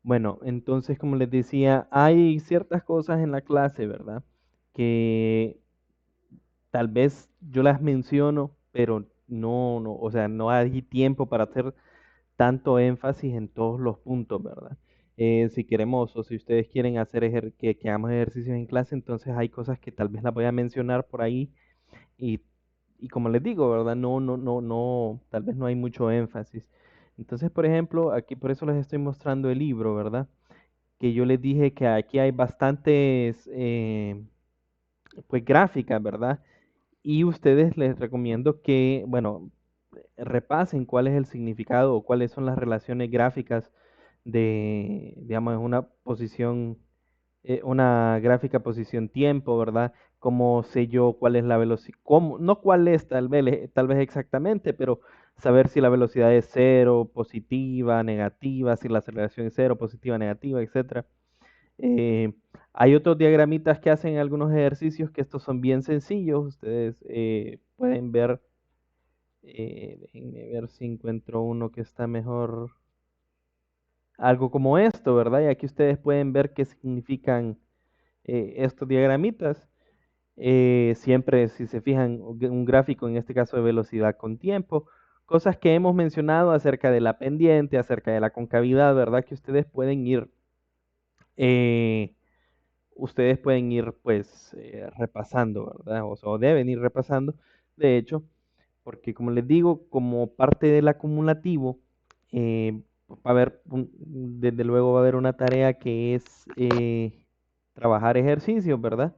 Bueno, entonces, como les decía, hay ciertas cosas en la clase, ¿verdad? Que tal vez yo las menciono, pero no, o sea, no hay tiempo para hacer tanto énfasis en todos los puntos, ¿verdad? Si queremos o si ustedes quieren hacer que hagamos ejercicios en clase, entonces hay cosas que tal vez las voy a mencionar por ahí y, y como les digo, ¿verdad? No, tal vez no hay mucho énfasis. Entonces, por ejemplo, aquí por eso les estoy mostrando el libro, ¿verdad? Que yo les dije que aquí hay bastantes, pues, gráficas, ¿verdad? Y ustedes les recomiendo que, bueno, repasen cuál es el significado o cuáles son las relaciones gráficas de, digamos, una posición, una gráfica posición tiempo, ¿verdad? Cómo sé yo cuál es la velocidad, cómo, no cuál es tal vez exactamente, pero saber si la velocidad es cero, positiva, negativa, si la aceleración es cero, positiva, negativa, etcétera. Eh, Hay otros diagramitas que hacen algunos ejercicios que estos son bien sencillos. Ustedes pueden ver, déjenme ver si encuentro uno que está mejor. Algo como esto, ¿verdad? Y aquí ustedes pueden ver qué significan estos diagramitas. Siempre, si se fijan, un gráfico en este caso de velocidad con tiempo. Cosas que hemos mencionado acerca de la pendiente, acerca de la concavidad, ¿verdad? Que eh, ustedes pueden ir pues repasando, ¿verdad? O deben ir repasando, de hecho, porque como les digo, como parte del acumulativo, va a haber, desde luego va a haber una tarea que es trabajar ejercicios, ¿verdad?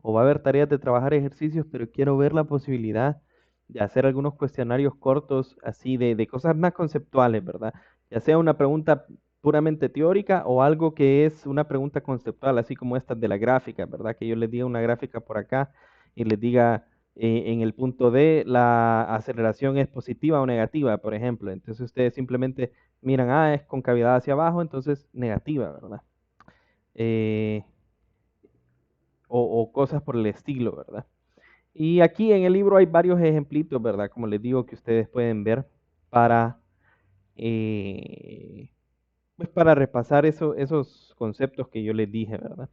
O va a haber tareas de trabajar ejercicios, pero quiero ver la posibilidad de hacer algunos cuestionarios cortos, así de cosas más conceptuales, ¿verdad? Ya sea una pregunta puramente teórica o algo que es una pregunta conceptual, así como estas de la gráfica, ¿verdad? Que yo les diga una gráfica por acá y les diga en el punto D la aceleración es positiva o negativa, por ejemplo. Entonces ustedes simplemente miran, es concavidad hacia abajo, entonces negativa, ¿verdad? Eh, o cosas por el estilo, ¿verdad? Y aquí en el libro hay varios ejemplitos, ¿verdad? Como les digo, que ustedes pueden ver para, eh, pues para repasar esos conceptos que yo les dije, ¿verdad?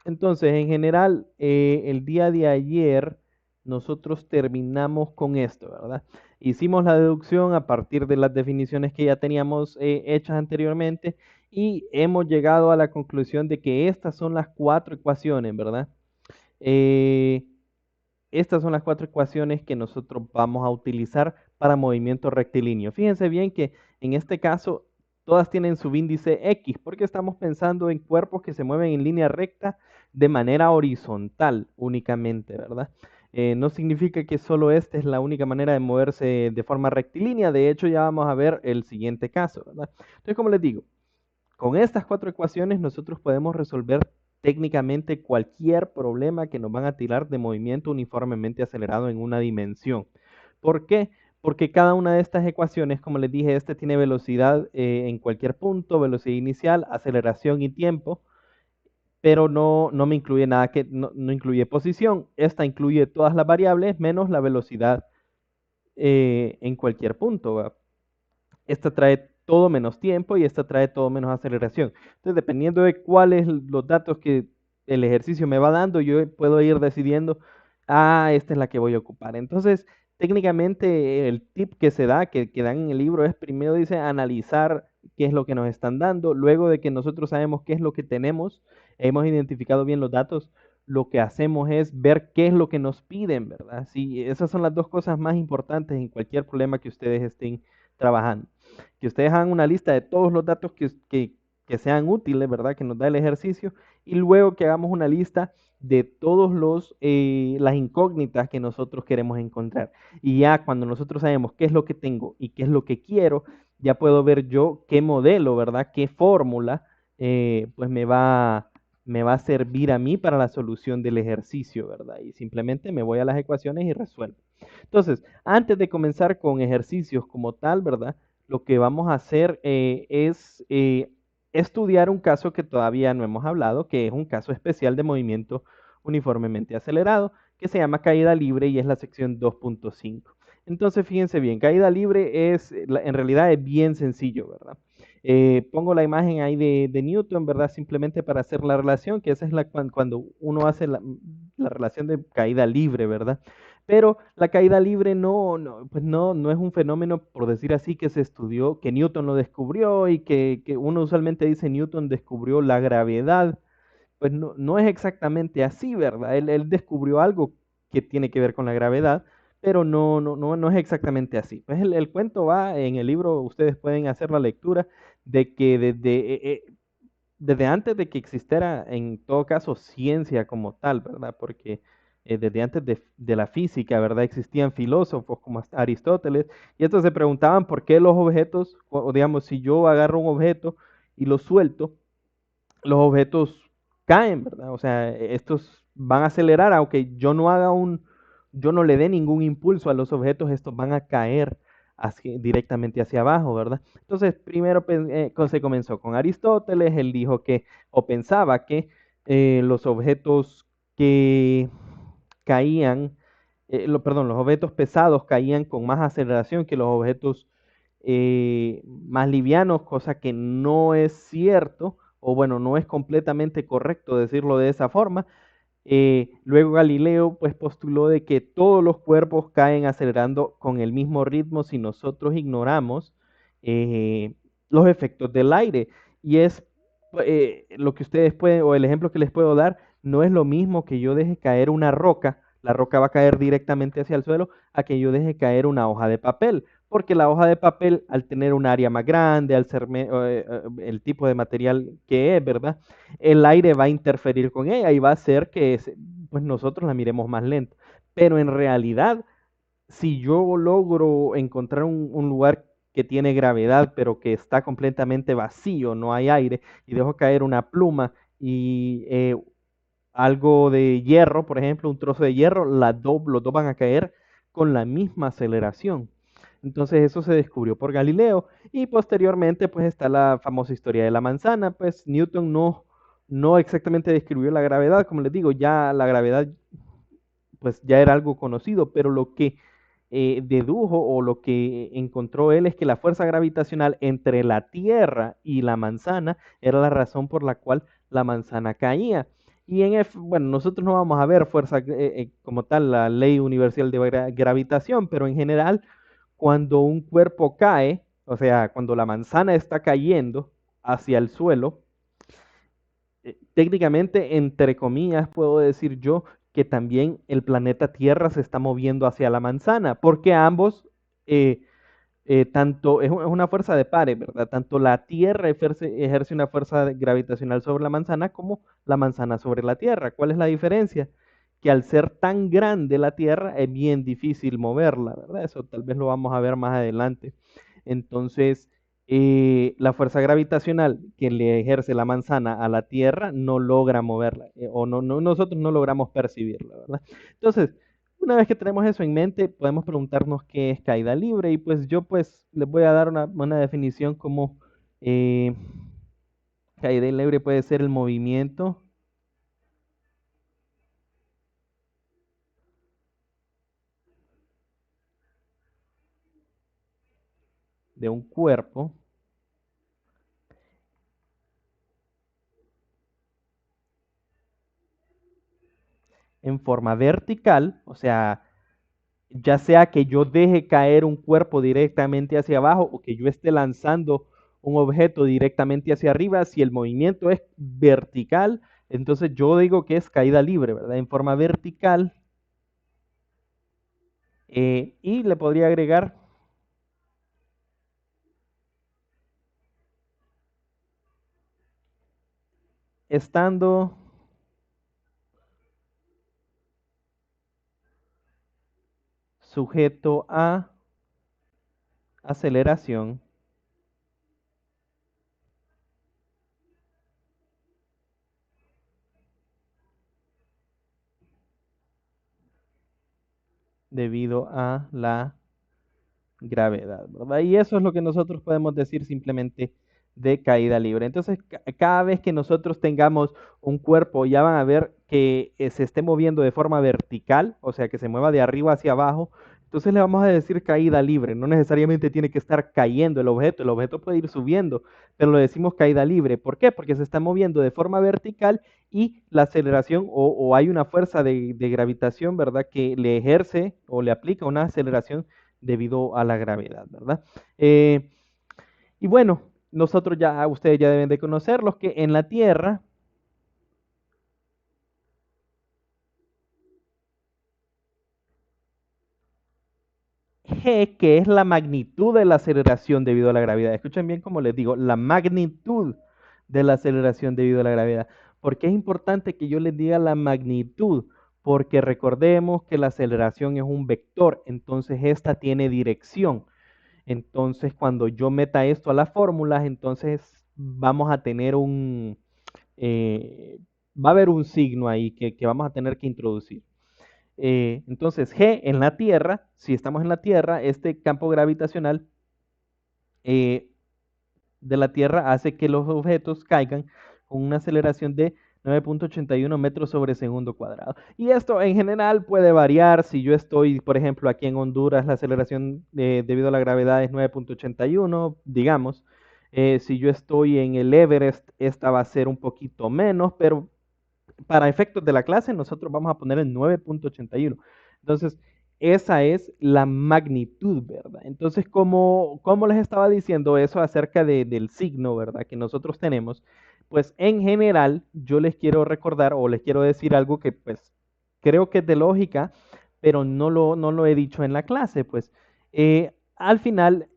Entonces, en general, el día de ayer nosotros terminamos con esto, ¿verdad? Hicimos la deducción a partir de las definiciones que ya teníamos hechas anteriormente y hemos llegado a la conclusión de que estas son las cuatro ecuaciones, ¿verdad? Eh, Estas son las cuatro ecuaciones que nosotros vamos a utilizar para movimiento rectilíneo. Fíjense bien que en este caso todas tienen subíndice X porque estamos pensando en cuerpos que se mueven en línea recta de manera horizontal únicamente, ¿verdad? No significa que solo esta es la única manera de moverse de forma rectilínea. De hecho, ya vamos a ver el siguiente caso, ¿verdad? Entonces, como les digo, con estas cuatro ecuaciones nosotros podemos resolver técnicamente cualquier problema que nos van a tirar de movimiento uniformemente acelerado en una dimensión. ¿Por qué? Porque cada una de estas ecuaciones, como les dije, este tiene velocidad en cualquier punto, velocidad inicial, aceleración y tiempo, pero no me incluye nada que no incluye posición. Esta incluye todas las variables menos la velocidad en cualquier punto, ¿verdad? Esta trae todo menos tiempo y esta trae todo menos aceleración. Entonces, dependiendo de cuáles los datos que el ejercicio me va dando, yo puedo ir decidiendo, esta es la que voy a ocupar. Entonces, técnicamente el tip que se da, que dan en el libro, es primero dice analizar qué es lo que nos están dando, luego de que nosotros sabemos qué es lo que tenemos, hemos identificado bien los datos, lo que hacemos es ver qué es lo que nos piden, ¿verdad? Sí, esas son las dos cosas más importantes en cualquier problema que ustedes estén trabajando. Que ustedes hagan una lista de todos los datos que sean útiles, ¿verdad? Que nos da el ejercicio, y luego que hagamos una lista de todos las incógnitas que nosotros queremos encontrar. Y ya cuando nosotros sabemos qué es lo que tengo y qué es lo que quiero, ya puedo ver yo qué modelo, ¿verdad? Qué fórmula, pues me va a servir a mí para la solución del ejercicio, ¿verdad? Y simplemente me voy a las ecuaciones y resuelvo. Entonces, antes de comenzar con ejercicios como tal, ¿verdad? Lo que vamos a hacer es estudiar un caso que todavía no hemos hablado, que es un caso especial de movimiento uniformemente acelerado, que se llama caída libre y es la sección 2.5. Entonces, fíjense bien, caída libre en realidad es bien sencillo, ¿verdad? Pongo la imagen ahí de Newton, ¿verdad? Simplemente para hacer la relación, que esa es cuando uno hace la relación de caída libre, ¿verdad? Pero la caída libre pues no es un fenómeno, por decir así, que se estudió, que Newton lo descubrió y que uno usualmente dice Newton descubrió la gravedad. Pues no es exactamente así, ¿verdad? Él descubrió algo que tiene que ver con la gravedad, pero no es exactamente así. Pues el cuento va en el libro, ustedes pueden hacer la lectura de que desde antes de que existiera, en todo caso, ciencia como tal, ¿verdad? Porque desde antes de la física, ¿verdad? Existían filósofos como hasta Aristóteles, y estos se preguntaban por qué los objetos, o digamos, si yo agarro un objeto y lo suelto, los objetos caen, ¿verdad? O sea, estos van a acelerar, aunque yo no le dé ningún impulso a los objetos, estos van a caer directamente hacia abajo, ¿verdad? Entonces, primero se comenzó con Aristóteles, él dijo que, o pensaba que los objetos que caían, perdón, los objetos pesados caían con más aceleración que los objetos más livianos, cosa que no es cierto, o bueno, no es completamente correcto decirlo de esa forma. Luego Galileo pues postuló de que todos los cuerpos caen acelerando con el mismo ritmo si nosotros ignoramos eh, los efectos del aire. Y es lo que ustedes pueden, o el ejemplo que les puedo dar, no es lo mismo que yo deje caer una roca, la roca va a caer directamente hacia el suelo, a que yo deje caer una hoja de papel. Porque la hoja de papel, al tener un área más grande, al ser el tipo de material que es, ¿verdad? El aire va a interferir con ella y va a hacer que pues nosotros la miremos más lento. Pero en realidad, si yo logro encontrar un lugar que tiene gravedad, pero que está completamente vacío, no hay aire, y dejo caer una pluma y algo de hierro, por ejemplo, un trozo de hierro, los dos van a caer con la misma aceleración. Entonces eso se descubrió por Galileo y posteriormente pues está la famosa historia de la manzana, pues Newton no exactamente describió la gravedad, como les digo, ya la gravedad pues ya era algo conocido, pero lo que dedujo o lo que encontró él es que la fuerza gravitacional entre la Tierra y la manzana era la razón por la cual la manzana caía. Y bueno, nosotros no vamos a ver fuerza como tal, la ley universal de gravitación, pero en general, cuando un cuerpo cae, o sea, cuando la manzana está cayendo hacia el suelo, técnicamente, entre comillas, puedo decir yo que también el planeta Tierra se está moviendo hacia la manzana, porque ambos, eh, tanto, es una fuerza de pares, ¿verdad? Tanto la Tierra ejerce una fuerza gravitacional sobre la manzana como la manzana sobre la Tierra. ¿Cuál es la diferencia? Que al ser tan grande la Tierra es bien difícil moverla, ¿verdad? Eso tal vez lo vamos a ver más adelante. Entonces, la fuerza gravitacional que le ejerce la manzana a la Tierra no logra moverla, o nosotros no logramos percibirla, ¿verdad? Entonces, una vez que tenemos eso en mente, podemos preguntarnos qué es caída libre y pues yo pues les voy a dar una definición como eh, caída libre puede ser el movimiento de un cuerpo en forma vertical, o sea, ya sea que yo deje caer un cuerpo directamente hacia abajo o que yo esté lanzando un objeto directamente hacia arriba, si el movimiento es vertical, entonces yo digo que es caída libre, ¿verdad? En forma vertical. Y le podría agregar estando sujeto a aceleración debido a la gravedad, ¿verdad? Y eso es lo que nosotros podemos decir simplemente de caída libre. Entonces, cada vez que nosotros tengamos un cuerpo, ya van a ver que se esté moviendo de forma vertical, o sea, que se mueva de arriba hacia abajo, entonces le vamos a decir caída libre. No necesariamente tiene que estar cayendo el objeto puede ir subiendo, pero lo decimos caída libre. ¿Por qué? Porque se está moviendo de forma vertical y la aceleración o hay una fuerza de gravitación, ¿verdad? Que le ejerce o le aplica una aceleración debido a la gravedad, ¿verdad? Y bueno, nosotros ya, ustedes ya deben de conocerlos, que en la Tierra, G, que es la magnitud de la aceleración debido a la gravedad. Escuchen bien como les digo, la magnitud de la aceleración debido a la gravedad. ¿Por qué es importante que yo les diga la magnitud? Porque recordemos que la aceleración es un vector, entonces esta tiene dirección. Entonces, cuando yo meta esto a las fórmulas, entonces vamos a tener va a haber un signo ahí que vamos a tener que introducir. Entonces, G en la Tierra, si estamos en la Tierra, este campo gravitacional eh, de la Tierra hace que los objetos caigan con una aceleración de 9.81 metros sobre segundo cuadrado. Y esto en general puede variar. Si yo estoy, por ejemplo, aquí en Honduras, la aceleración debido a la gravedad es 9.81, digamos. Si yo estoy en el Everest, esta va a ser un poquito menos, pero para efectos de la clase, nosotros vamos a poner el 9.81. Entonces, esa es la magnitud, ¿verdad? Entonces, como les estaba diciendo eso acerca del signo, ¿verdad? Que nosotros tenemos, pues en general, yo les quiero recordar o les quiero decir algo que pues creo que es de lógica, pero no lo he dicho en la clase, pues al final,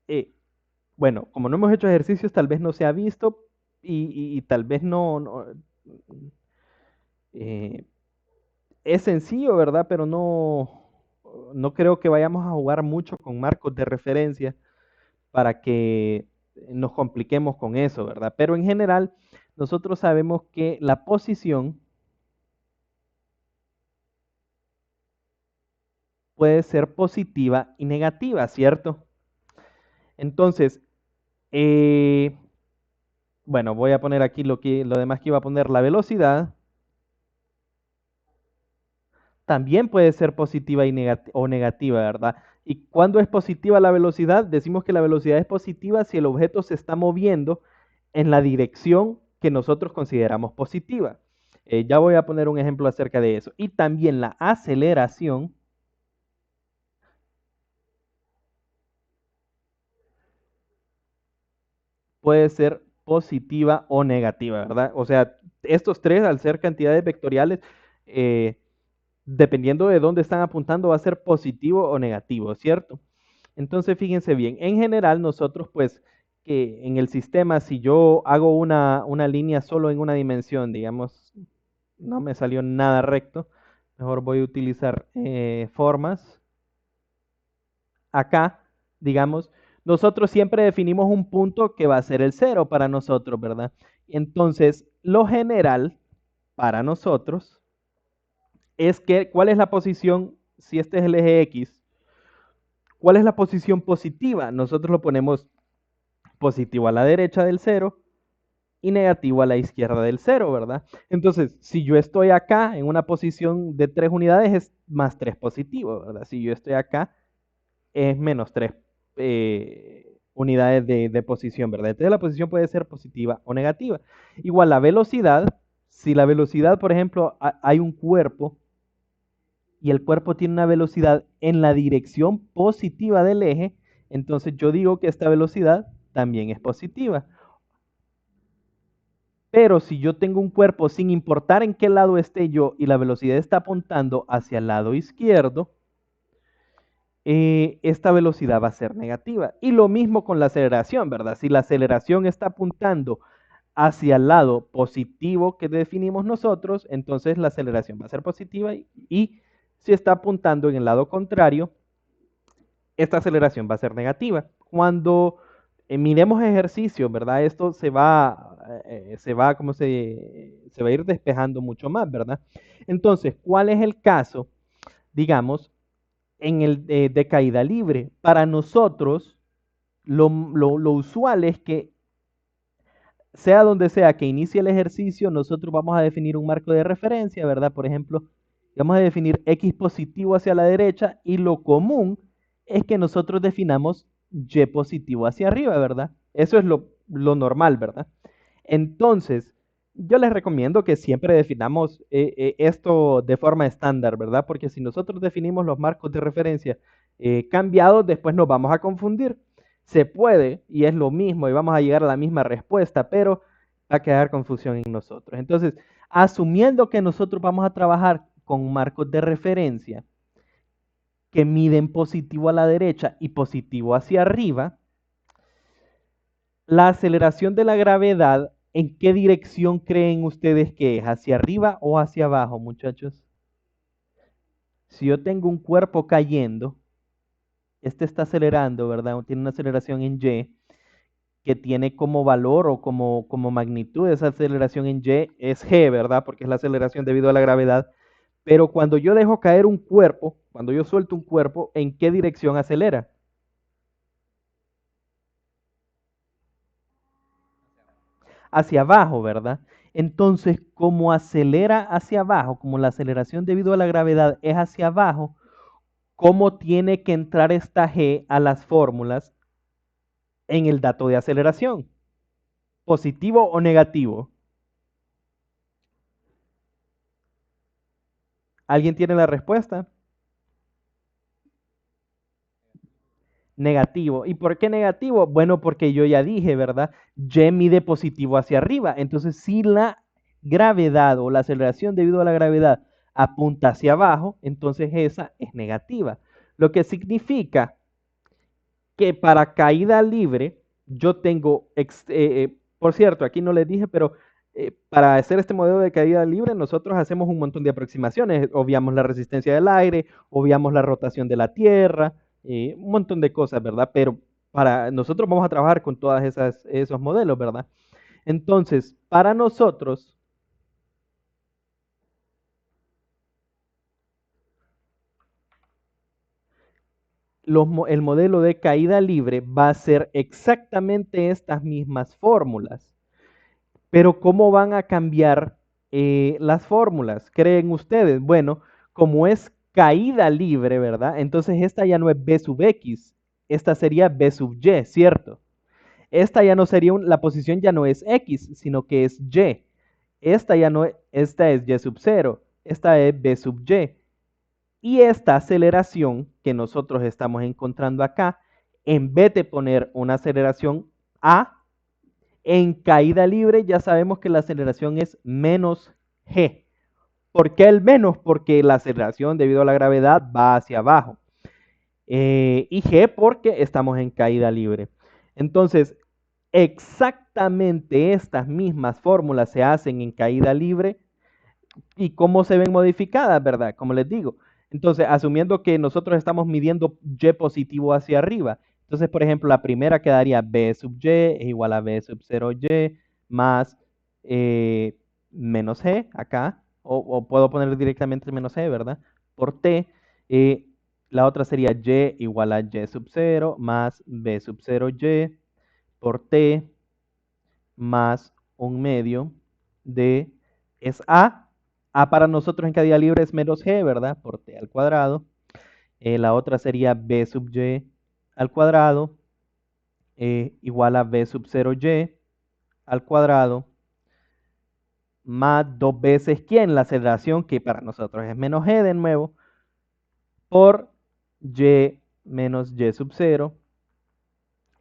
eh, bueno, como no hemos hecho ejercicios, tal vez no se ha visto y tal vez eh, es sencillo, ¿verdad? Pero no creo que vayamos a jugar mucho con marcos de referencia para que nos compliquemos con eso, ¿verdad? Pero en general, nosotros sabemos que la posición puede ser positiva y negativa, ¿cierto? Entonces, eh, bueno, voy a poner aquí lo demás que iba a poner, la velocidad también puede ser positiva o negativa, ¿verdad? ¿Y cuando es positiva la velocidad? Decimos que la velocidad es positiva si el objeto se está moviendo en la dirección que nosotros consideramos positiva. Ya voy a poner un ejemplo acerca de eso. Y también la aceleración puede ser positiva o negativa, ¿verdad? O sea, estos tres, al ser cantidades vectoriales, eh, dependiendo de dónde están apuntando, va a ser positivo o negativo, ¿cierto? Entonces, fíjense bien, en general nosotros pues que en el sistema, si yo hago una línea solo en una dimensión, digamos, no me salió nada recto, mejor voy a utilizar formas. Acá, digamos, nosotros siempre definimos un punto que va a ser el cero para nosotros, ¿verdad? Entonces, lo general para nosotros es que, ¿cuál es la posición si este es el eje X? ¿Cuál es la posición positiva? Nosotros lo ponemos positivo a la derecha del cero y negativo a la izquierda del cero, ¿verdad? Entonces, si yo estoy acá en una posición de 3 unidades, es más 3 positivo, ¿verdad? Si yo estoy acá, es menos 3 unidades de posición, ¿verdad? Entonces, la posición puede ser positiva o negativa. Igual la velocidad, si la velocidad, por ejemplo, hay un cuerpo y el cuerpo tiene una velocidad en la dirección positiva del eje, entonces yo digo que esta velocidad también es positiva. Pero si yo tengo un cuerpo sin importar en qué lado esté yo y la velocidad está apuntando hacia el lado izquierdo, esta velocidad va a ser negativa. Y lo mismo con la aceleración, ¿verdad? Si la aceleración está apuntando hacia el lado positivo que definimos nosotros, entonces la aceleración va a ser positiva y si está apuntando en el lado contrario, esta aceleración va a ser negativa. Cuando miremos ejercicio, ¿verdad? Esto se va a ir despejando mucho más, ¿verdad? Entonces, ¿cuál es el caso, digamos, en el de caída libre? Para nosotros, lo usual es que sea donde sea que inicie el ejercicio, nosotros vamos a definir un marco de referencia, ¿verdad? Por ejemplo, Vamos a definir X positivo hacia la derecha y lo común es que nosotros definamos Y positivo hacia arriba, ¿verdad? Eso es lo normal, ¿verdad? Entonces, yo les recomiendo que siempre definamos esto de forma estándar, ¿verdad? Porque si nosotros definimos los marcos de referencia cambiados, después nos vamos a confundir. Se puede, y es lo mismo, y vamos a llegar a la misma respuesta, pero va a quedar confusión en nosotros. Entonces, asumiendo que nosotros vamos a trabajar con marcos de referencia que miden positivo a la derecha y positivo hacia arriba, la aceleración de la gravedad, ¿en qué dirección creen ustedes que es? ¿Hacia arriba o hacia abajo, muchachos? Si yo tengo un cuerpo cayendo, este está acelerando, ¿verdad? Tiene una aceleración en Y, que tiene como valor o como magnitud esa aceleración en Y es G, ¿verdad? Porque es la aceleración debido a la gravedad. Pero cuando yo dejo caer un cuerpo, cuando yo suelto un cuerpo, ¿en qué dirección acelera? Hacia abajo, ¿verdad? Entonces, como acelera hacia abajo, como la aceleración debido a la gravedad es hacia abajo, ¿cómo tiene que entrar esta G a las fórmulas en el dato de aceleración? ¿Positivo o negativo? ¿Alguien tiene la respuesta? Negativo. ¿Y por qué negativo? Bueno, porque yo ya dije, ¿verdad? Y mide positivo hacia arriba. Entonces, si la gravedad o la aceleración debido a la gravedad apunta hacia abajo, entonces esa es negativa. Lo que significa que para caída libre, yo tengo, por cierto, aquí no les dije, pero para hacer este modelo de caída libre, nosotros hacemos un montón de aproximaciones. Obviamos la resistencia del aire, obviamos la rotación de la Tierra, un montón de cosas, ¿verdad? Pero para nosotros vamos a trabajar con todos esos modelos, ¿verdad? Entonces, para nosotros, el modelo de caída libre va a ser exactamente estas mismas fórmulas. Pero ¿cómo van a cambiar las fórmulas? ¿Creen ustedes? Bueno, como es caída libre, ¿verdad? Entonces esta ya no es B sub X, esta sería B sub Y, ¿cierto? Esta ya no sería, la posición ya no es X, sino que es Y. Esta ya no, esta es Y sub 0, esta es B sub Y. Y esta aceleración que nosotros estamos encontrando acá, en vez de poner una aceleración A, en caída libre ya sabemos que la aceleración es menos g. ¿Por qué el menos? Porque la aceleración debido a la gravedad va hacia abajo. Y g porque estamos en caída libre. Entonces, exactamente estas mismas fórmulas se hacen en caída libre. ¿Y cómo se ven modificadas, verdad? Como les digo. Entonces, asumiendo que nosotros estamos midiendo y positivo hacia arriba. Entonces, por ejemplo, la primera quedaría b sub y es igual a b sub 0y más menos g acá. O puedo poner directamente menos g, ¿verdad? Por t. La otra sería y igual a y sub 0 más b sub 0y por t más un medio de es a. A para nosotros en caída libre es menos g, ¿verdad? Por t al cuadrado. La otra sería b sub y al cuadrado igual a b sub 0y al cuadrado más dos veces, ¿quién? La aceleración que para nosotros es menos g de nuevo por y menos y sub 0.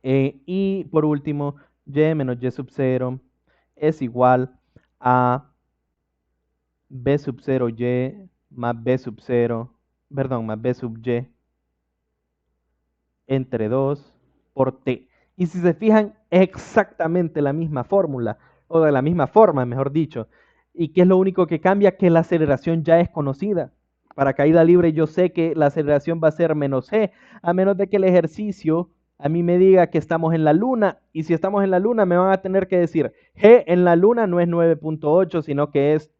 Y por último, y menos y sub 0 es igual a b sub 0y más b sub 0, perdón, más b sub y entre 2 por t. Y si se fijan, es exactamente la misma fórmula, o de la misma forma, mejor dicho. ¿Y qué es lo único que cambia? Que la aceleración ya es conocida. Para caída libre yo sé que la aceleración va a ser menos g, a menos de que el ejercicio a mí me diga que estamos en la luna, y si estamos en la luna me van a tener que decir, g en la luna no es 9.8, sino que es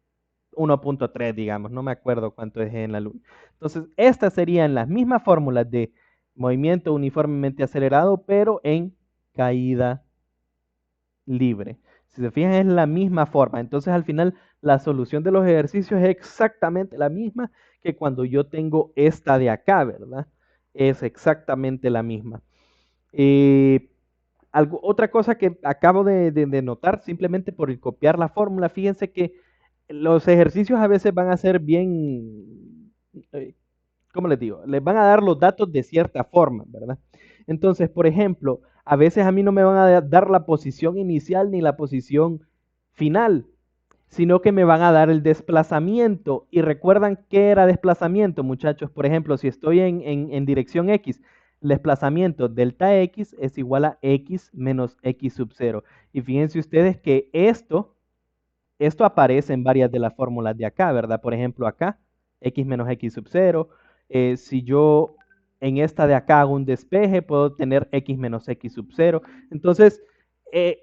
1.3, digamos, no me acuerdo cuánto es en la luna. Entonces, estas serían las mismas fórmulas de movimiento uniformemente acelerado, pero en caída libre. Si se fijan, es la misma forma. Entonces, al final, la solución de los ejercicios es exactamente la misma que cuando yo tengo esta de acá, ¿verdad? Es exactamente la misma. Eh, otra cosa que acabo de notar, simplemente por el copiar la fórmula, fíjense que los ejercicios a veces van a ser bien, ¿cómo les digo? Les van a dar los datos de cierta forma, ¿verdad? Entonces, por ejemplo, a veces a mí no me van a dar la posición inicial ni la posición final, sino que me van a dar el desplazamiento. Y recuerdan qué era desplazamiento, muchachos. Por ejemplo, si estoy en dirección X, el desplazamiento delta X es igual a X menos X sub 0. Y fíjense ustedes que esto aparece en varias de las fórmulas de acá, ¿verdad? Por ejemplo, acá, X menos X sub 0. Si yo en esta de acá hago un despeje, puedo tener X menos X sub 0. Entonces, eh,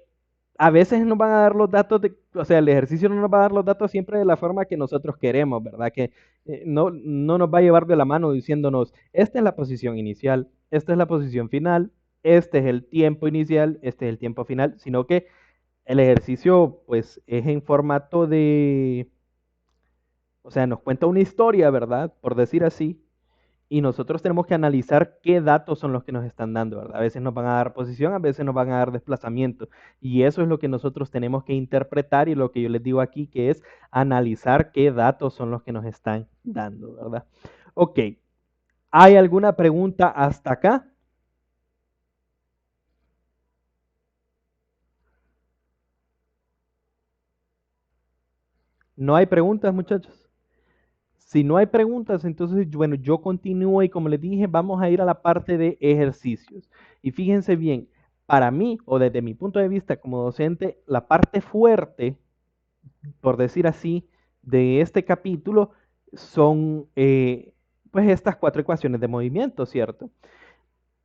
a veces nos van a dar los datos o sea, el ejercicio no nos va a dar los datos siempre de la forma que nosotros queremos, ¿verdad? Que no nos va a llevar de la mano diciéndonos, esta es la posición inicial, esta es la posición final, este es el tiempo inicial, este es el tiempo final, sino que el ejercicio, pues, es en formato o sea, nos cuenta una historia, ¿verdad? Por decir así, y nosotros tenemos que analizar qué datos son los que nos están dando, ¿verdad? A veces nos van a dar posición, a veces nos van a dar desplazamiento, y eso es lo que nosotros tenemos que interpretar y lo que yo les digo aquí, que es analizar qué datos son los que nos están dando, ¿verdad? Ok, ¿hay alguna pregunta hasta acá? ¿No hay preguntas, muchachos? Si no hay preguntas, entonces, bueno, yo continúo y como les dije, vamos a ir a la parte de ejercicios. Y fíjense bien, para mí, o desde mi punto de vista como docente, la parte fuerte, por decir así, de este capítulo son, pues, estas cuatro ecuaciones de movimiento, ¿cierto?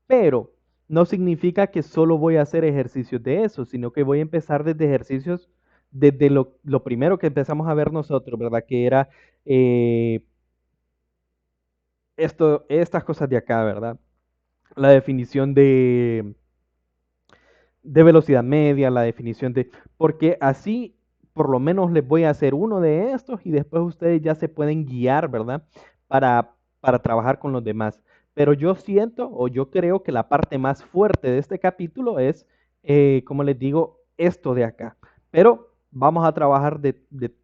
Pero no significa que solo voy a hacer ejercicios de eso, sino que voy a empezar desde ejercicios, desde lo primero que empezamos a ver nosotros, ¿verdad? Que era eh, estas cosas de acá, ¿verdad? La definición de velocidad media, la definición porque así por lo menos les voy a hacer uno de estos y después ustedes ya se pueden guiar, ¿verdad? Para trabajar con los demás. Pero yo siento o yo creo que la parte más fuerte de este capítulo es, como les digo, esto de acá. Pero vamos a trabajar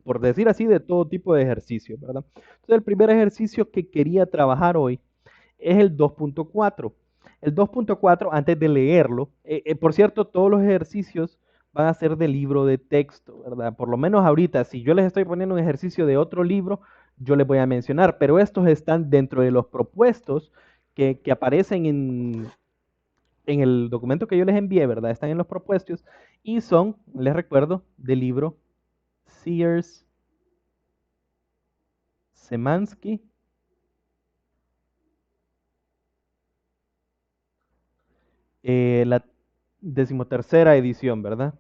por decir así, de todo tipo de ejercicios, ¿verdad? Entonces, el primer ejercicio que quería trabajar hoy es el 2.4. El 2.4, antes de leerlo, por cierto, todos los ejercicios van a ser de libro de texto, ¿verdad? Por lo menos ahorita, si yo les estoy poniendo un ejercicio de otro libro, yo les voy a mencionar, pero estos están dentro de los propuestos que aparecen en el documento que yo les envié, ¿verdad? Están en los propuestos y son, les recuerdo, del libro Sears Semansky, la decimotercera edición, ¿verdad?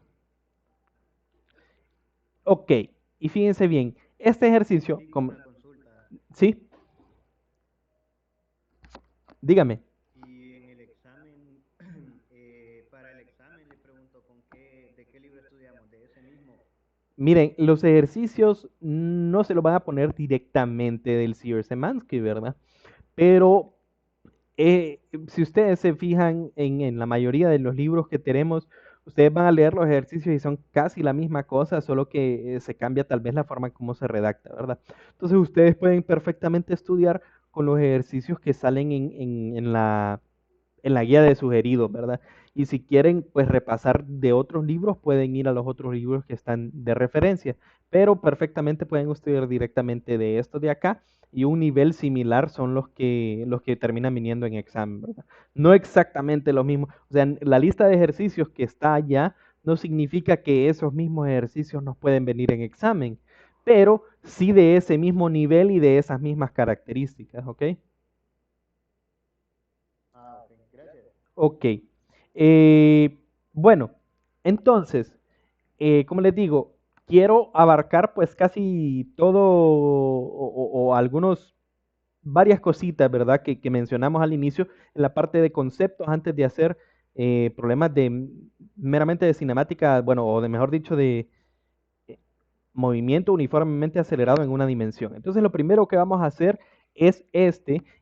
Ok, y fíjense bien, este ejercicio, Sí, como, una consulta. sí, dígame. Y en el examen, para el examen le pregunto de qué libro estudiamos, de ese mismo. Miren, los ejercicios no se los van a poner directamente del Sears Semansky, ¿verdad? Pero si ustedes se fijan en la mayoría de los libros que tenemos, ustedes van a leer los ejercicios y son casi la misma cosa, solo que se cambia tal vez la forma en cómo se redacta, ¿verdad? Entonces ustedes pueden perfectamente estudiar con los ejercicios que salen en la guía de sugeridos, ¿verdad? Y si quieren, pues repasar de otros libros, pueden ir a los otros libros que están de referencia, pero perfectamente pueden estudiar directamente de estos de acá y un nivel similar son los que terminan viniendo en examen, ¿verdad? No exactamente lo mismo, o sea, la lista de ejercicios que está allá no significa que esos mismos ejercicios nos pueden venir en examen, pero sí de ese mismo nivel y de esas mismas características, ¿ok? Ah, ok, gracias. Ok. Bueno, entonces, como les digo, quiero abarcar pues casi todo o algunos, varias cositas, ¿verdad? Que mencionamos al inicio en la parte de conceptos antes de hacer problemas de meramente de cinemática, bueno, o de mejor dicho, de movimiento uniformemente acelerado en una dimensión. Entonces lo primero que vamos a hacer es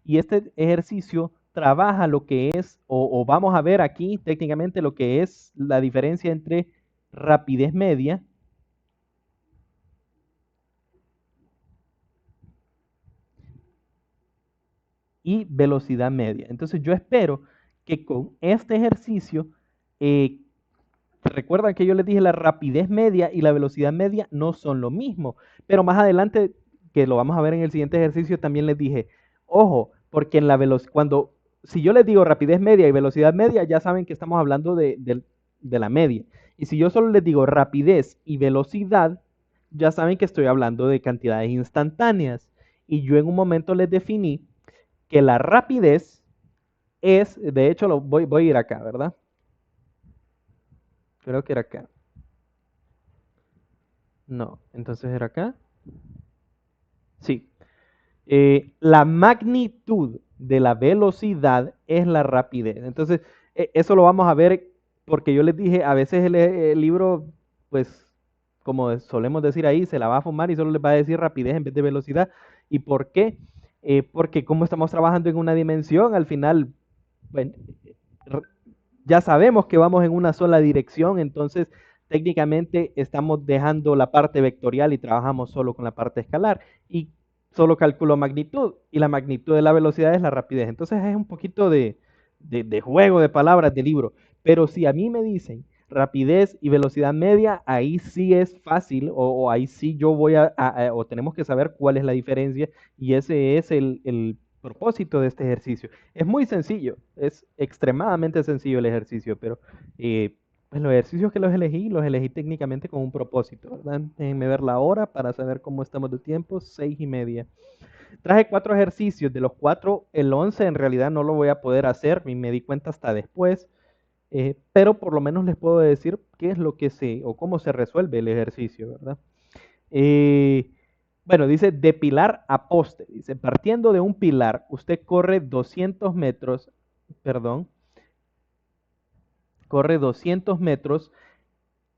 y este ejercicio trabaja lo que es, o vamos a ver aquí técnicamente lo que es la diferencia entre rapidez media y velocidad media. Entonces yo espero que con este ejercicio, recuerdan que yo les dije la rapidez media y la velocidad media no son lo mismo, pero más adelante, que lo vamos a ver en el siguiente ejercicio, también les dije, ojo, porque en la velocidad, si yo les digo rapidez media y velocidad media, ya saben que estamos hablando de la media. Y si yo solo les digo rapidez y velocidad, ya saben que estoy hablando de cantidades instantáneas. Y yo en un momento les definí que la rapidez es, de hecho, voy a ir acá, ¿verdad? Creo que era acá. No, entonces era acá. Sí. La magnitud de la velocidad es la rapidez. Entonces, eso lo vamos a ver porque yo les dije, a veces el libro, pues, como solemos decir ahí, se la va a fumar y solo les va a decir rapidez en vez de velocidad. ¿Y por qué? Porque como estamos trabajando en una dimensión, al final, bueno, ya sabemos que vamos en una sola dirección, entonces técnicamente estamos dejando la parte vectorial y trabajamos solo con la parte escalar y solo calculo magnitud y la magnitud de la velocidad es la rapidez. Entonces es un poquito de juego de palabras del libro, pero si a mí me dicen rapidez y velocidad media, ahí sí es fácil o ahí sí yo voy o tenemos que saber cuál es la diferencia y ese es el propósito de este ejercicio. Es muy sencillo, es extremadamente sencillo el ejercicio, pero pues los ejercicios que los elegí técnicamente con un propósito, ¿verdad? Déjenme ver la hora para saber cómo estamos de tiempo, 6:30. Traje 4 ejercicios, de los 4, el 11 en realidad no lo voy a poder hacer, y me di cuenta hasta después, pero por lo menos les puedo decir qué es lo que sé o cómo se resuelve el ejercicio, ¿verdad? Bueno, dice de pilar a poste. Dice, partiendo de un pilar, usted corre 200 metros, perdón, corre 200 metros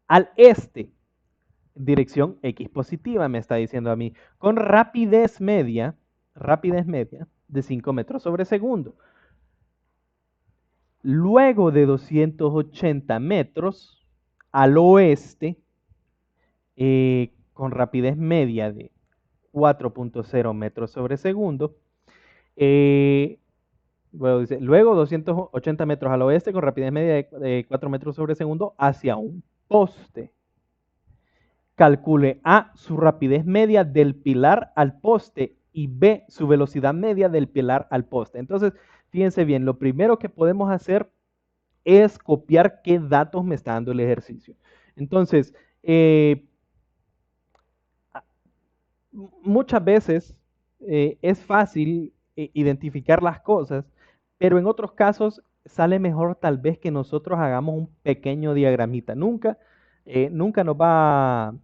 al este, dirección X positiva, me está diciendo a mí, con rapidez media de 5 metros sobre segundo. Luego de 280 metros al oeste, con rapidez media de 4.0 metros sobre segundo, bueno, dice, luego 280 metros al oeste con rapidez media de 4 metros sobre segundo hacia un poste. Calcule A, su rapidez media del pilar al poste y B, su velocidad media del pilar al poste. Entonces, fíjense bien, lo primero que podemos hacer es copiar qué datos me está dando el ejercicio. Entonces, muchas veces es fácil identificar las cosas, pero en otros casos sale mejor tal vez que nosotros hagamos un pequeño diagramita. Nunca nos va,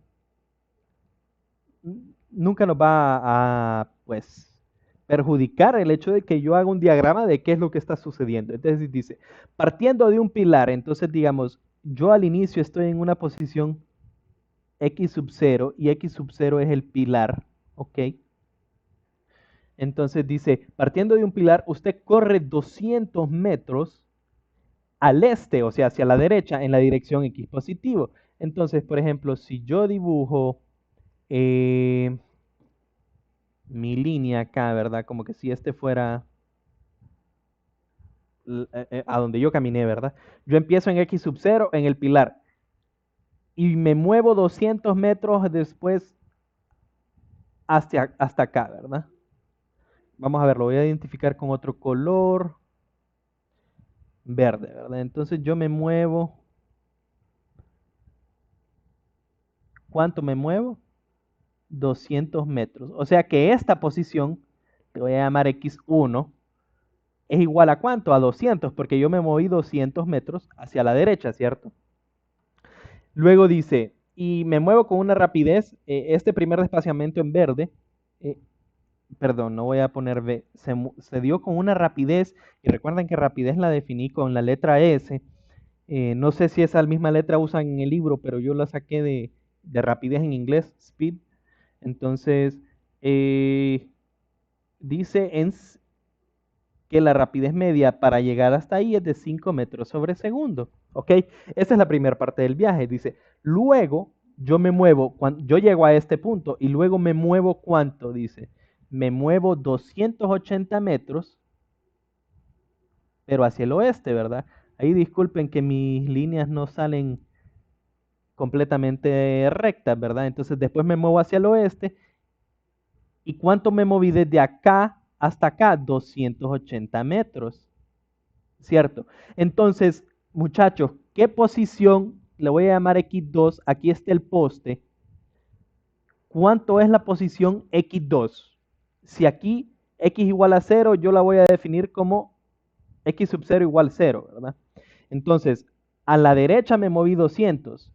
nunca nos va a, pues, perjudicar el hecho de que yo haga un diagrama de qué es lo que está sucediendo. Entonces dice, partiendo de un pilar, entonces digamos, yo al inicio estoy en una posición X sub 0 y X sub 0 es el pilar, ¿ok? Entonces dice, partiendo de un pilar, usted corre 200 metros al este, o sea, hacia la derecha, en la dirección X positivo. Entonces, por ejemplo, si yo dibujo mi línea acá, ¿verdad? Como que si este fuera a donde yo caminé, ¿verdad? Yo empiezo en X sub 0 en el pilar y me muevo 200 metros después hasta acá, ¿verdad? Vamos a ver, lo voy a identificar con otro color verde, ¿verdad? Entonces yo me muevo. ¿Cuánto me muevo? 200 metros. O sea que esta posición, que voy a llamar X1, es igual a cuánto? A 200, porque yo me moví 200 metros hacia la derecha, ¿cierto? Luego dice, y me muevo con una rapidez, este primer desplazamiento en verde, eh, perdón, no voy a poner B, se dio con una rapidez, y recuerden que rapidez la definí con la letra S, No sé si esa misma letra usan en el libro, pero yo la saqué de rapidez en inglés, speed. Entonces, eh, dice que la rapidez media para llegar hasta ahí es de 5 metros sobre segundo. ¿Ok? Esa es la primera parte del viaje. Dice, luego yo me muevo, cuando yo llego a este punto y luego me muevo ¿cuánto? Dice, me muevo 280 metros, pero hacia el oeste, ¿verdad? Ahí disculpen que mis líneas no salen completamente rectas, ¿verdad? Entonces después me muevo hacia el oeste. ¿Y cuánto me moví desde acá hasta acá? 280 metros. ¿Cierto? Entonces, muchachos, ¿qué posición le voy a llamar X2? Aquí está el poste. ¿Cuánto es la posición X2? Si aquí X igual a 0, yo la voy a definir como X sub 0 igual 0, ¿verdad? Entonces, a la derecha me moví 200.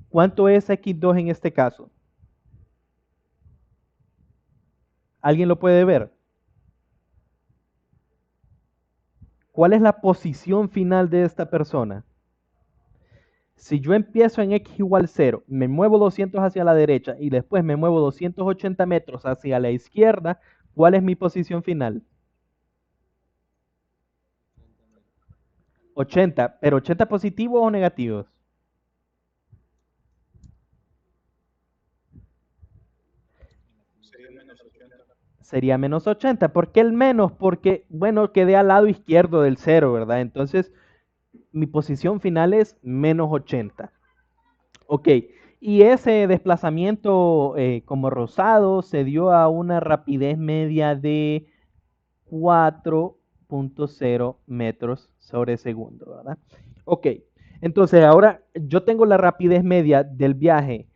¿Cuánto es X2 en este caso? ¿Alguien lo puede ver? ¿Cuál es la posición final de esta persona? Si yo empiezo en X igual 0, me muevo 200 hacia la derecha y después me muevo 280 metros hacia la izquierda, ¿cuál es mi posición final? 80, pero 80 positivos o negativos. Sería menos 80. ¿Por qué el menos? Porque, bueno, quedé al lado izquierdo del 0, ¿verdad? Entonces, mi posición final es menos 80. Ok, y ese desplazamiento como rosado se dio a una rapidez media de 4.0 metros sobre segundo, ¿verdad? Ok, entonces ahora yo tengo la rapidez media del viaje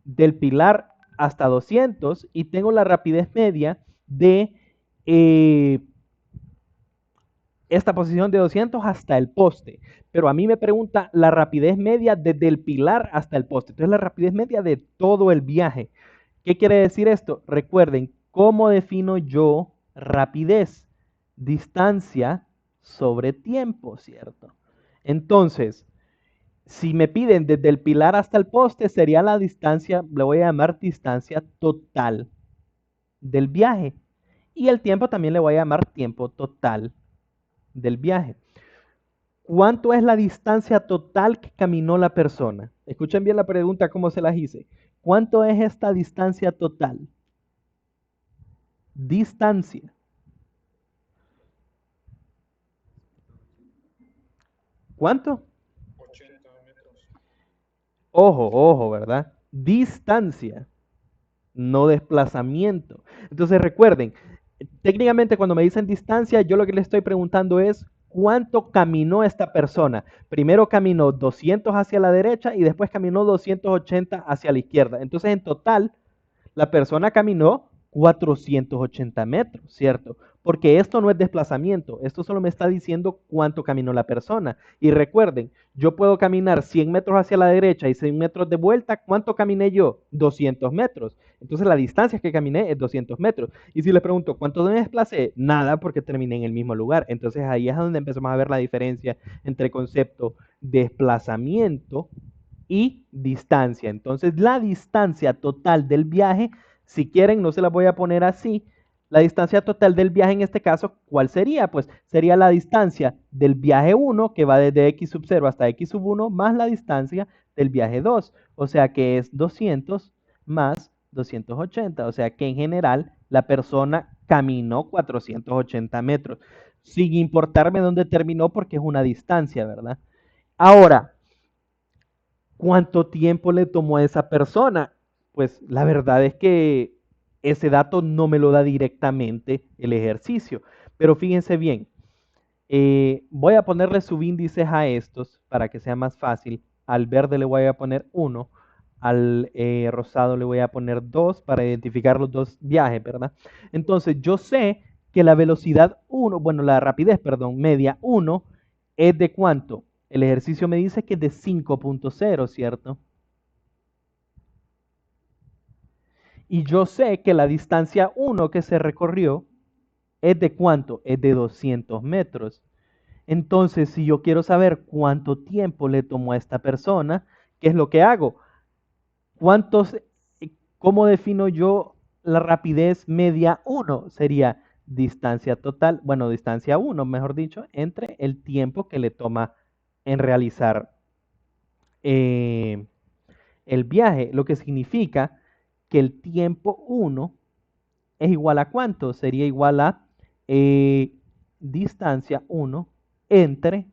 del Pilar hasta 200 y tengo la rapidez media de eh, esta posición de 200 hasta el poste. Pero a mí me pregunta la rapidez media desde el Pilar hasta el poste. Entonces la rapidez media de todo el viaje. ¿Qué quiere decir esto? Recuerden, ¿cómo defino yo rapidez? Distancia sobre tiempo, ¿cierto? Entonces, si me piden desde el pilar hasta el poste, sería la distancia, le voy a llamar distancia total del viaje. Y el tiempo también le voy a llamar tiempo total del viaje. ¿Cuánto es la distancia total que caminó la persona? Escuchen bien la pregunta, cómo se las hice. ¿Cuánto es esta distancia total? Distancia. ¿Cuánto? Ojo, ojo, ¿verdad? Distancia, no desplazamiento. Entonces recuerden, técnicamente cuando me dicen distancia, yo lo que le estoy preguntando es cuánto caminó esta persona. Primero caminó 200 hacia la derecha y después caminó 280 hacia la izquierda. Entonces en total la persona caminó 480 metros, ¿cierto? Porque esto no es desplazamiento, esto solo me está diciendo cuánto caminó la persona. Y recuerden, yo puedo caminar 100 metros hacia la derecha y 100 metros de vuelta. ¿Cuánto caminé yo? 200 metros. Entonces la distancia que caminé es 200 metros. Y si les pregunto, ¿cuánto me desplacé? Nada, porque terminé en el mismo lugar. Entonces ahí es donde empezamos a ver la diferencia entre el concepto desplazamiento y distancia. Entonces, la distancia total del viaje, si quieren, no se la voy a poner así. La distancia total del viaje en este caso, ¿cuál sería? Pues sería la distancia del viaje 1, que va desde x sub 0 hasta x sub 1, más la distancia del viaje 2. O sea que es 200 más 280. O sea que en general la persona caminó 480 metros, sin importarme dónde terminó porque es una distancia, ¿verdad? Ahora, ¿cuánto tiempo le tomó a esa persona? Pues la verdad es que ese dato no me lo da directamente el ejercicio. Pero fíjense bien, voy a ponerle subíndices a estos para que sea más fácil. Al verde le voy a poner 1, al rosado le voy a poner 2 para identificar los dos viajes, ¿verdad? Entonces yo sé que la velocidad 1, bueno, la rapidez, perdón, media 1 es de ¿cuánto? El ejercicio me dice que es de 5.0, ¿cierto? Y yo sé que la distancia 1 que se recorrió es de ¿cuánto? Es de 200 metros. Entonces, si yo quiero saber cuánto tiempo le tomó a esta persona, ¿qué es lo que hago? ¿Cuántos, cómo defino yo la rapidez media 1? Sería distancia total, bueno, distancia 1, mejor dicho, entre el tiempo que le toma en realizar eh, el viaje, lo que significa que el tiempo 1 es igual a ¿cuánto? Sería igual a distancia 1 entre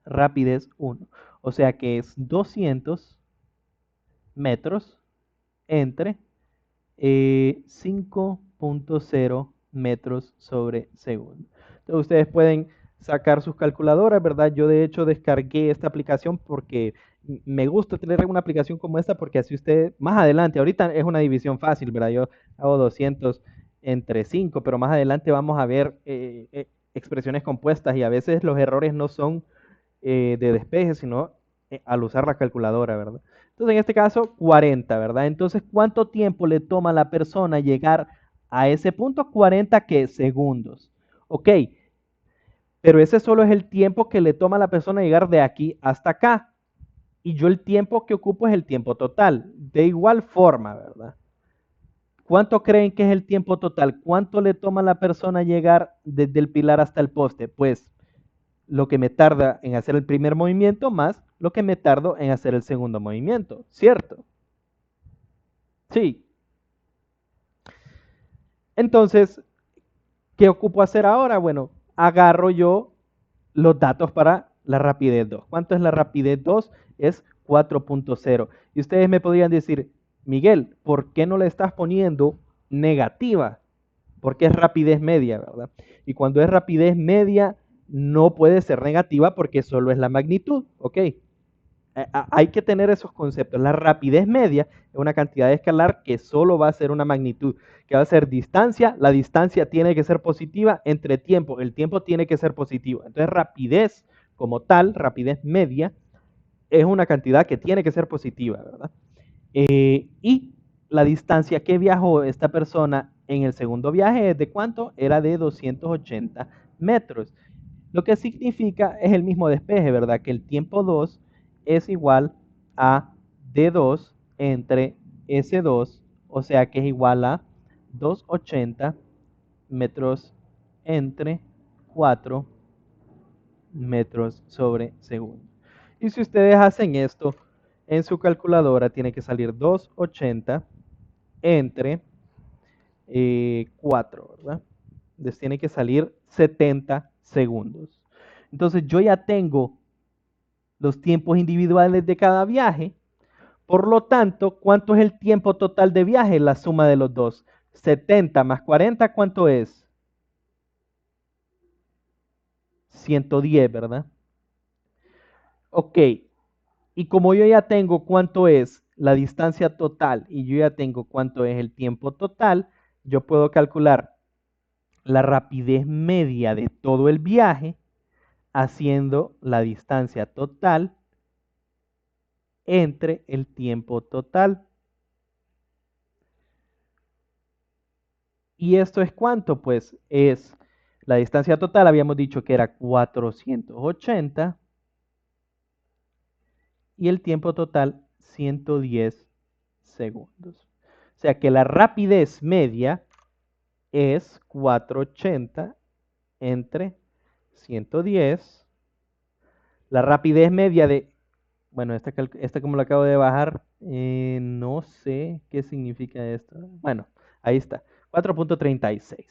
rapidez 1. O sea que es 200 metros entre 5.0 metros sobre segundo. Entonces ustedes pueden sacar sus calculadoras, ¿verdad? Yo de hecho descargué esta aplicación porque me gusta tener una aplicación como esta porque así usted más adelante, ahorita es una división fácil, ¿verdad? Yo hago 200 entre 5, pero más adelante vamos a ver expresiones compuestas y a veces los errores no son de despeje, sino al usar la calculadora, ¿verdad? Entonces, en este caso, 40, ¿verdad? Entonces, ¿cuánto tiempo le toma a la persona llegar a ese punto? 40, ¿qué? Segundos. Ok, pero ese solo es el tiempo que le toma a la persona llegar de aquí hasta acá. Y yo el tiempo que ocupo es el tiempo total. De igual forma, ¿verdad? ¿Cuánto creen que es el tiempo total? ¿Cuánto le toma a la persona llegar desde el pilar hasta el poste? Pues lo que me tarda en hacer el primer movimiento más lo que me tardo en hacer el segundo movimiento, ¿cierto? Sí. Entonces, ¿qué ocupo hacer ahora? Bueno, agarro yo los datos para la rapidez 2. ¿Cuánto es la rapidez 2? Es 4.0. Y ustedes me podrían decir, Miguel, ¿por qué no le estás poniendo negativa? Porque es rapidez media, ¿verdad? Y cuando es rapidez media, no puede ser negativa porque solo es la magnitud, ¿ok? Hay que tener esos conceptos. La rapidez media es una cantidad de escalar que solo va a ser una magnitud, que va a ser distancia. La distancia tiene que ser positiva entre tiempo. El tiempo tiene que ser positivo. Entonces, rapidez como tal, rapidez media, es una cantidad que tiene que ser positiva, ¿verdad? Y la distancia que viajó esta persona en el segundo viaje es de ¿cuánto? Era de 280 metros. Lo que significa es el mismo despeje, ¿verdad? Que el tiempo 2 es igual a D2 entre S2, o sea que es igual a 280 metros entre 4 metros sobre segundo. Y si ustedes hacen esto en su calculadora, tiene que salir 280 entre 4, ¿verdad? Les tiene que salir 70 segundos. Entonces yo ya tengo los tiempos individuales de cada viaje. Por lo tanto, ¿cuánto es el tiempo total de viaje? La suma de los dos. 70 más 40, ¿cuánto es? 110, ¿verdad? Ok, y como yo ya tengo cuánto es la distancia total y yo ya tengo cuánto es el tiempo total, yo puedo calcular la rapidez media de todo el viaje haciendo la distancia total entre el tiempo total. ¿Y esto es cuánto? Pues es la distancia total, habíamos dicho que era 480 y el tiempo total 110 segundos. O sea que la rapidez media es 480 entre 110. La rapidez media de, bueno, esta como lo acabo de bajar, no sé qué significa esto. Bueno, ahí está, 4.36.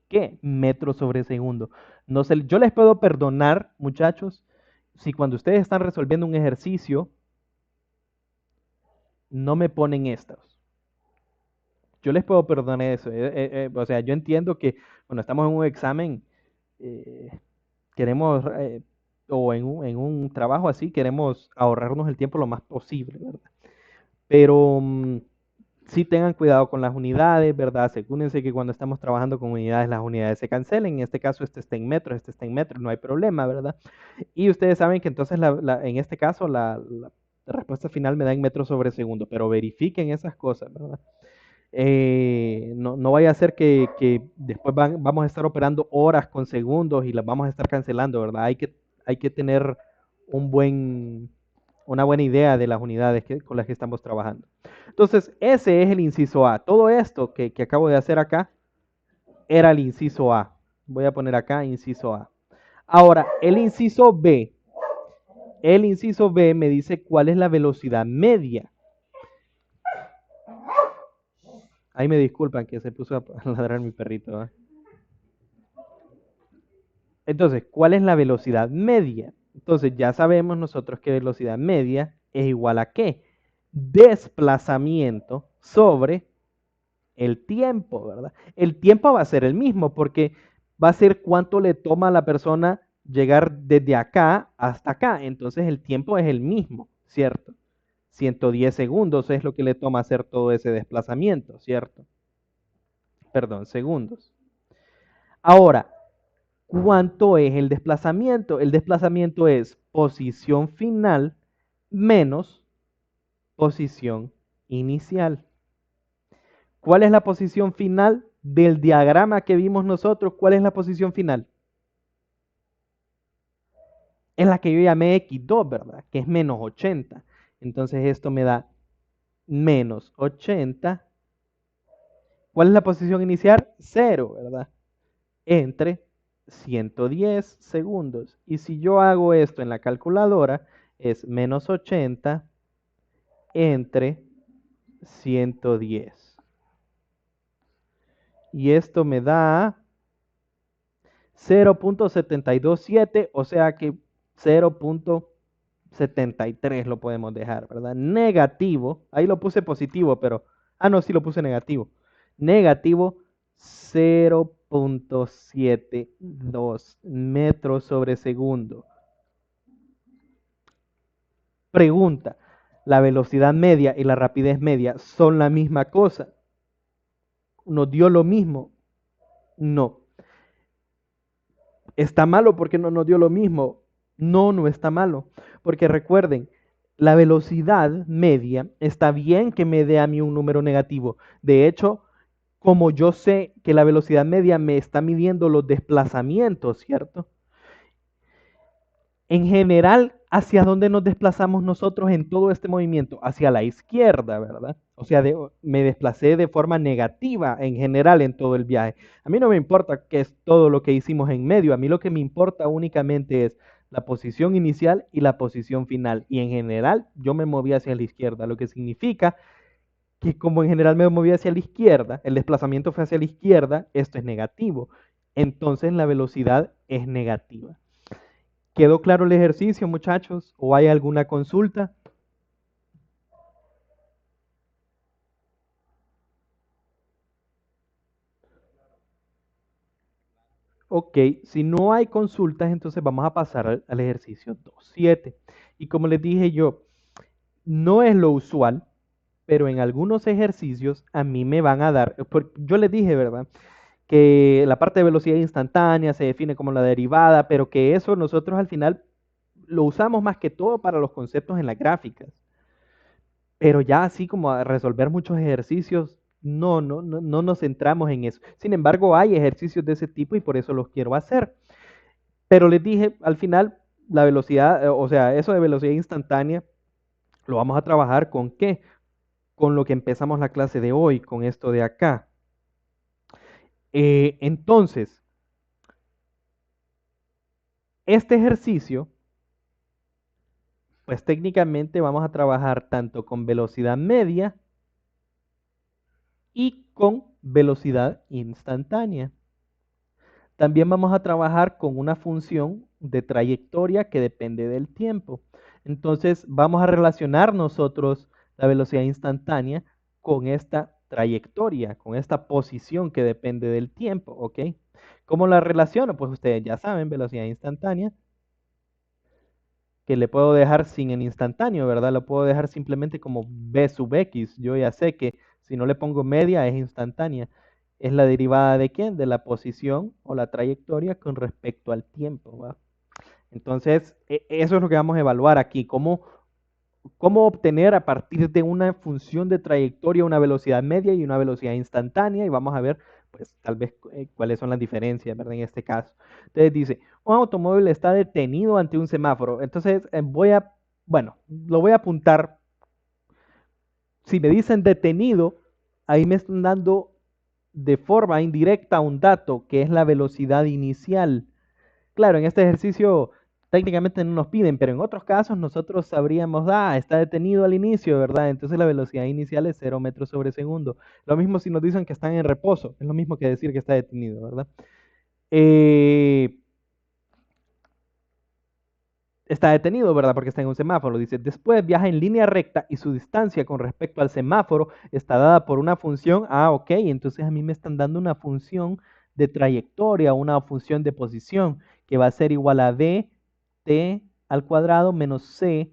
¿Qué? Metros sobre segundo. No sé, yo les puedo perdonar, muchachos, si cuando ustedes están resolviendo un ejercicio, no me ponen estos. Yo les puedo perdonar eso. O sea, yo entiendo que cuando estamos en un examen, eh, queremos, o en un trabajo así, queremos ahorrarnos el tiempo lo más posible, ¿verdad? Pero sí tengan cuidado con las unidades, ¿verdad? Asegúrense que cuando estamos trabajando con unidades, las unidades se cancelen. En este caso, este está en metros, este está en metros, no hay problema, ¿verdad? Y ustedes saben que entonces en este caso la respuesta final me da en metros sobre segundo, pero verifiquen esas cosas, ¿verdad? No vaya a ser que después vamos a estar operando horas con segundos y las vamos a estar cancelando, ¿verdad? Hay que tener un una buena idea de las unidades con las que estamos trabajando. Entonces, ese es el inciso A. Todo esto que acabo de hacer acá era el inciso A. Voy a poner acá inciso A. Ahora, el inciso B me dice cuál es la velocidad media. Ahí me disculpan que se puso a ladrar mi perrito, ¿eh? Entonces, ¿cuál es la velocidad media? Entonces, ya sabemos nosotros que velocidad media es igual a ¿qué? Desplazamiento sobre el tiempo, ¿verdad? El tiempo va a ser el mismo porque va a ser cuánto le toma a la persona llegar desde acá hasta acá. Entonces, el tiempo es el mismo, ¿cierto? 110 segundos es lo que le toma hacer todo ese desplazamiento, ¿cierto? Perdón, segundos. Ahora, ¿cuánto es el desplazamiento? El desplazamiento es posición final menos posición inicial. ¿Cuál es la posición final del diagrama que vimos nosotros? ¿Cuál es la posición final? Es la que yo llamé X2, ¿verdad? Que es menos 80. Entonces esto me da menos 80. ¿Cuál es la posición inicial? 0, ¿verdad? Entre 110 segundos. Y si yo hago esto en la calculadora, es menos 80 entre 110. Y esto me da 0.727, o sea que 0.73 lo podemos dejar, ¿verdad? Negativo, ahí lo puse positivo, pero, no, sí lo puse negativo. Negativo 0.72 metros sobre segundo. Pregunta, ¿la velocidad media y la rapidez media son la misma cosa? ¿Nos dio lo mismo? No. ¿Está malo porque no nos dio lo mismo? No, no está malo. Porque recuerden, la velocidad media está bien que me dé a mí un número negativo. De hecho, como yo sé que la velocidad media me está midiendo los desplazamientos, ¿cierto? En general, ¿hacia dónde nos desplazamos nosotros en todo este movimiento? Hacia la izquierda, ¿verdad? O sea, me desplacé de forma negativa en general en todo el viaje. A mí no me importa qué es todo lo que hicimos en medio, a mí lo que me importa únicamente es la posición inicial y la posición final. Y en general yo me moví hacia la izquierda, lo que significa que como en general me moví hacia la izquierda, el desplazamiento fue hacia la izquierda, esto es negativo. Entonces la velocidad es negativa. ¿Quedó claro el ejercicio, muchachos? ¿O hay alguna consulta? Ok, si no hay consultas, entonces vamos a pasar al ejercicio 2.7. Y como les dije yo, no es lo usual, pero en algunos ejercicios a mí me van a dar, yo les dije, ¿verdad? Que la parte de velocidad instantánea se define como la derivada, pero que eso nosotros al final lo usamos más que todo para los conceptos en las gráficas. Pero ya así como a resolver muchos ejercicios, no nos centramos en eso. Sin embargo, hay ejercicios de ese tipo y por eso los quiero hacer. Pero les dije, al final, la velocidad, o sea, eso de velocidad instantánea, lo vamos a trabajar con ¿qué? Con lo que empezamos la clase de hoy, con esto de acá. Entonces, este ejercicio, pues técnicamente vamos a trabajar tanto con velocidad media y con velocidad instantánea. También vamos a trabajar con una función de trayectoria que depende del tiempo. Entonces vamos a relacionar nosotros la velocidad instantánea con esta trayectoria, con esta posición que depende del tiempo, ¿ok? ¿Cómo la relaciono? Pues ustedes ya saben, velocidad instantánea, que le puedo dejar sin el instantáneo, ¿verdad? Lo puedo dejar simplemente como v sub x. Yo ya sé que si no le pongo media es instantánea. Es la derivada de quién? De la posición o la trayectoria con respecto al tiempo, ¿va? Entonces, eso es lo que vamos a evaluar aquí. cómo obtener a partir de una función de trayectoria una velocidad media y una velocidad instantánea, y vamos a ver, pues, tal vez cuáles son las diferencias, ¿verdad? En este caso. Entonces dice, un automóvil está detenido ante un semáforo. Entonces bueno, lo voy a apuntar. Si me dicen detenido, ahí me están dando de forma indirecta un dato, que es la velocidad inicial. Claro, en este ejercicio técnicamente no nos piden, pero en otros casos nosotros sabríamos, está detenido al inicio, ¿verdad? Entonces la velocidad inicial es 0 metros sobre segundo. Lo mismo si nos dicen que están en reposo, es lo mismo que decir que está detenido, ¿verdad? Eh, Está detenido, ¿verdad? Porque está en un semáforo. Dice, después viaja en línea recta y su distancia con respecto al semáforo está dada por una función. Ok, entonces a mí me están dando una función de trayectoria, una función de posición, que va a ser igual a b t al cuadrado menos c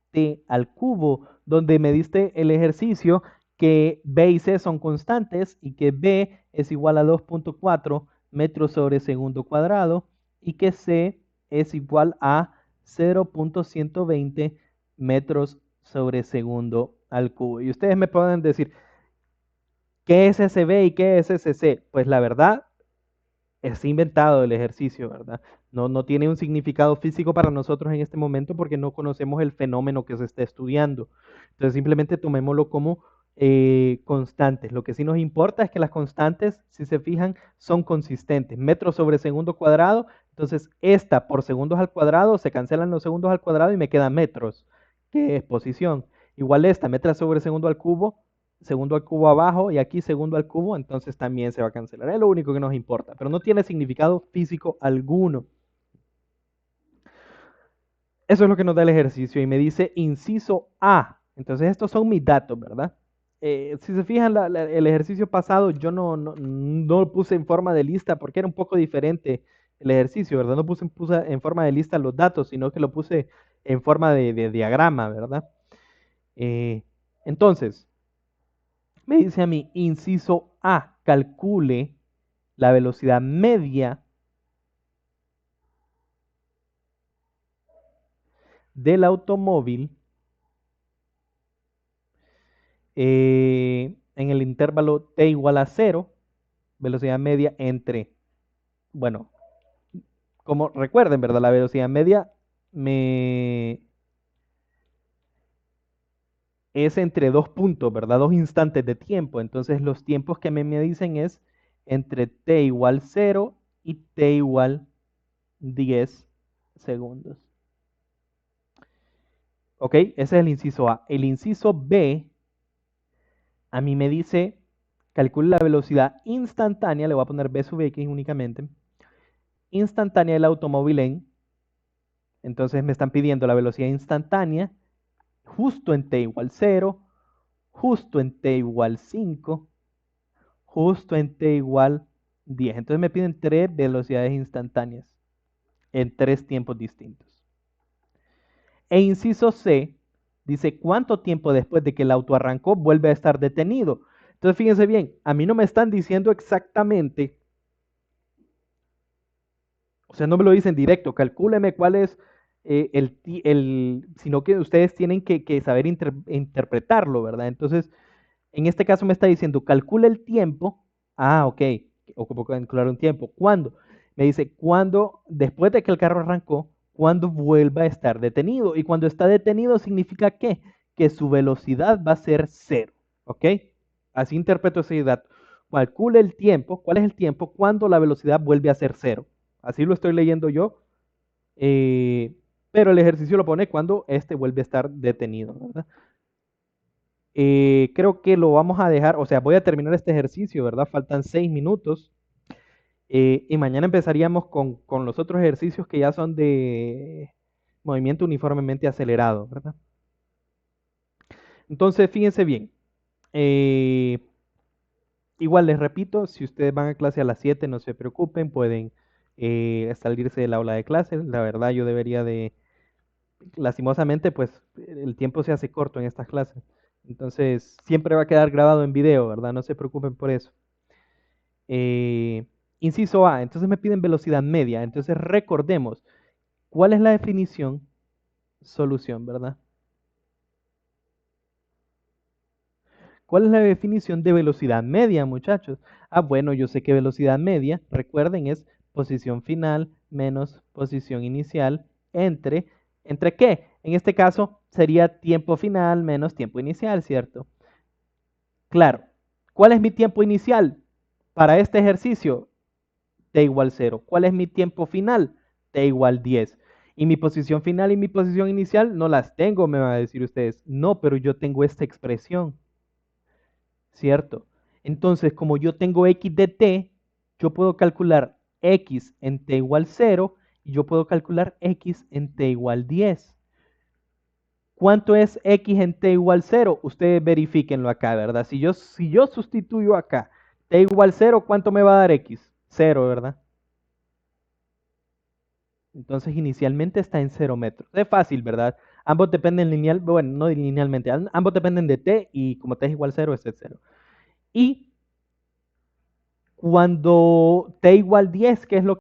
t al cubo, donde me diste el ejercicio que b y c son constantes y que b es igual a 2.4 metros sobre segundo cuadrado y que c es igual a 0.120 metros sobre segundo al cubo. Y ustedes me pueden decir, ¿qué es ese b y qué es ese c? Pues la verdad, es inventado el ejercicio, ¿verdad? No tiene un significado físico para nosotros en este momento porque no conocemos el fenómeno que se está estudiando. Entonces simplemente tomémoslo como constantes. Lo que sí nos importa es que las constantes, si se fijan, son consistentes. Metros sobre segundo cuadrado, entonces esta por segundos al cuadrado, se cancelan los segundos al cuadrado y me quedan metros, que es posición. Igual esta, metros sobre segundo al cubo, segundo al cubo abajo y aquí segundo al cubo, entonces también se va a cancelar. Es lo único que nos importa, pero no tiene significado físico alguno. Eso es lo que nos da el ejercicio y me dice inciso A. Entonces estos son mis datos, ¿verdad? Si se fijan, el ejercicio pasado yo no lo puse en forma de lista porque era un poco diferente el ejercicio, ¿verdad? No puse en forma de lista los datos, sino que lo puse en forma de diagrama, ¿verdad? Eh, entonces, me dice a mí, inciso A, calcule la velocidad media del automóvil en el intervalo t igual a 0, velocidad media entre, bueno, como recuerden, ¿verdad? La velocidad media es entre dos puntos, ¿verdad? Dos instantes de tiempo. Entonces los tiempos que me dicen es entre t igual 0 y t igual 10 segundos. ¿Ok? Ese es el inciso A. El inciso B a mí me dice, calcule la velocidad instantánea, le voy a poner B sub X únicamente, instantánea del automóvil entonces me están pidiendo la velocidad instantánea justo en t igual 0, justo en t igual 5, justo en t igual 10. Entonces me piden tres velocidades instantáneas en tres tiempos distintos. E inciso C dice cuánto tiempo después de que el auto arrancó vuelve a estar detenido. Entonces fíjense bien, a mí no me están diciendo exactamente, o sea, no me lo dicen directo, calcúleme cuál es sino que ustedes tienen que saber interpretarlo, ¿verdad? Entonces, en este caso me está diciendo, calcula el tiempo. Ok, ocupo calcular un tiempo. ¿Cuándo? Me dice, ¿cuándo, después de que el carro arrancó, cuándo vuelva a estar detenido? Y cuando está detenido significa ¿qué? Que su velocidad va a ser cero, ¿ok? Así interpreto ese dato. Calcula el tiempo. ¿Cuál es el tiempo? Cuando la velocidad vuelve a ser cero. Así lo estoy leyendo yo. Pero el ejercicio lo pone cuando este vuelve a estar detenido, ¿verdad? Creo que lo vamos a dejar, o sea, voy a terminar este ejercicio, ¿verdad? Faltan 6 minutos. Y mañana empezaríamos con los otros ejercicios que ya son de movimiento uniformemente acelerado, ¿verdad? Entonces, fíjense bien. eh, Igual les repito, si ustedes van a clase a las 7, no se preocupen, pueden salirse del aula de clase. La verdad, yo debería de, lastimosamente, pues el tiempo se hace corto en estas clases. Entonces, siempre va a quedar grabado en video, ¿verdad? No se preocupen por eso. Eh, Inciso A, entonces me piden velocidad media. Entonces, recordemos, ¿cuál es la definición? Solución, ¿verdad? ¿Cuál es la definición de velocidad media, muchachos? Ah, bueno, yo sé que velocidad media, recuerden, es posición final menos posición inicial entre, ¿entre qué? En este caso sería tiempo final menos tiempo inicial, ¿cierto? Claro. ¿Cuál es mi tiempo inicial para este ejercicio? T igual 0. ¿Cuál es mi tiempo final? T igual 10. Y mi posición final y mi posición inicial no las tengo, me van a decir ustedes. No, pero yo tengo esta expresión, ¿cierto? Entonces, como yo tengo x de t, yo puedo calcular x en t igual 0 y yo puedo calcular x en t igual 10. ¿Cuánto es x en t igual 0? Ustedes verifíquenlo acá, ¿verdad? Si yo sustituyo acá t igual 0, ¿cuánto me va a dar x? 0, ¿verdad? Entonces inicialmente está en 0 metros. Es fácil, ¿verdad? Ambos dependen lineal, bueno, no linealmente, ambos dependen de t y como t es igual a 0, es 0. Y cuando t igual 10, ¿qué es lo